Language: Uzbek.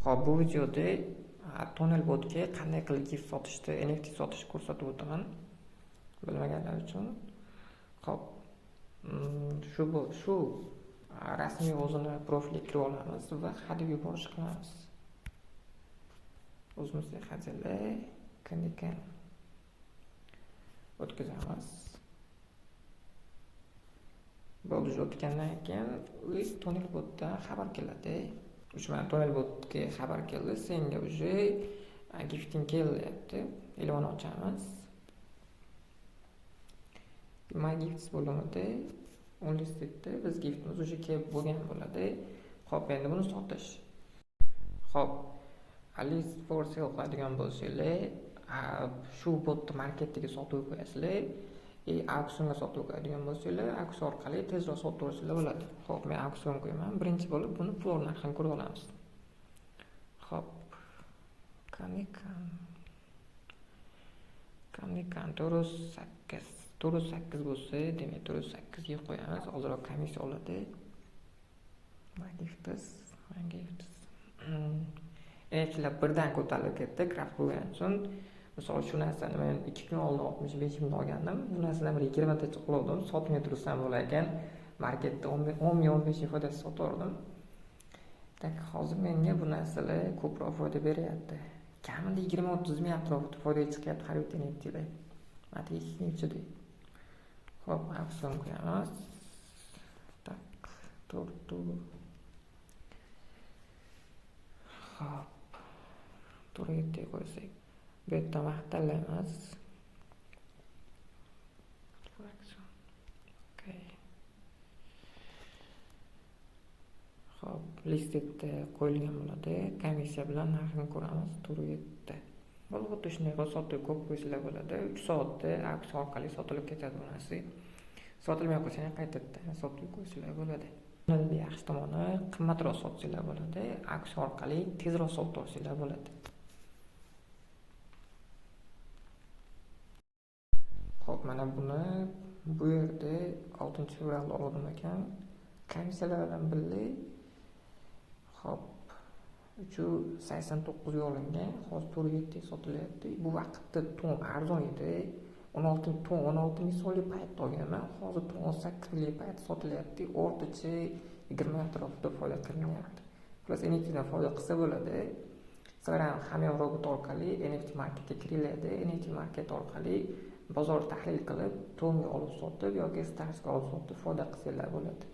Hop, bu videoda tonel botga qanday qilib gift sotishni, NFT sotishni ko'rsatib o'taman. Bilmaganlar uchun. Hop, shu rasmiy o'zini profiliga kirib olamiz va hadeb yuborish qilamiz. O'zimizga hajilay, kandikan o'tkazamiz. Bo'ldi, o'tgandan keyin tonel botdan xabar keladi. Mana tonel botga xabar keldi, senga уже gifting kelyapti. Ilonni ochamiz. My gifts bo'limida onlistda biz giftimiz уже kelib bo'lgan bo'ladi. Xo'p, endi buni sotish. Xo'p, list for sale qiladigan bo'lsanglar, shu botni marketga sotib qo'yasizlar. Auksionga sotib qo'yadigan bo'lsanglar, auksion orqali tezroq sotib olsanglar bo'ladi. Xo'p, men auksion qo'yaman. Birinchi bo'lib buni floor narxini ko'rib olamiz. Xo'p, Kanikan 408 bo'lsa, demak 408 ga qo'yamiz. Ozroq komissiya oladi. Magiftis. NFTlar birdan ko'tarilib ketdi, graf qo'ygan uchun. Misol shu narsani men 2 kun oldin 65 ming olgandim. Bu narsani 20 tacha qildim, sotmay tursam bo'lar ekan. Marketda 10 ming 15 ming foydasi sotardim. Tak hozir menga bu narsalar ko'proq foyda beryapti. Kamida 20-30 ming atrofida foyda chiqyapti har bitta NFTda. Mana 2 kun ichida. Xo'p, auksion qo'yamiz. Tak, to'g'ri. Xo'p, to'g'ri qo'ysak. Bu yerda vaqt tanlaymiz. Okay. Xo'p, listda qo'yilgan bo'ladi. Komissiya bilan narxini ko'ramiz. 407. Bo'lib shunday sotib ko'p qo'ysanglar bo'ladi. 3 soatda auksion orqali sotilib ketadi bu narsa. Sotilmay qo'ysa qaytadan sotib qo'ysanglar bo'ladi. Bundan yaxshi tomoni qimmatroq sotsanglar bo'ladi. Auksion orqali tezroq sotib olsanglar bo'ladi. Xo'p, mana buni bu yerda 6-fevralda oldim ekan. Komissiyalar bilan birga hop 389 ga olingan, hozir 407 ga sotilyapti. Bu vaqtda ton arzon edi. 16 ming so'mlik paytda olganman. Hozir 18 minglik paytda sotilyapti. O'rtacha 20 atrofida foyda qilyapti. Plus NFT dan foyda qilsa bo'ladi. Instagram hamma robot orqali NFT marketga kiriladi. NFT market orqali bozor tahlil qilib, to'nga olib sotib yoki starsga olib sotib foyda qilsalar bo'ladi.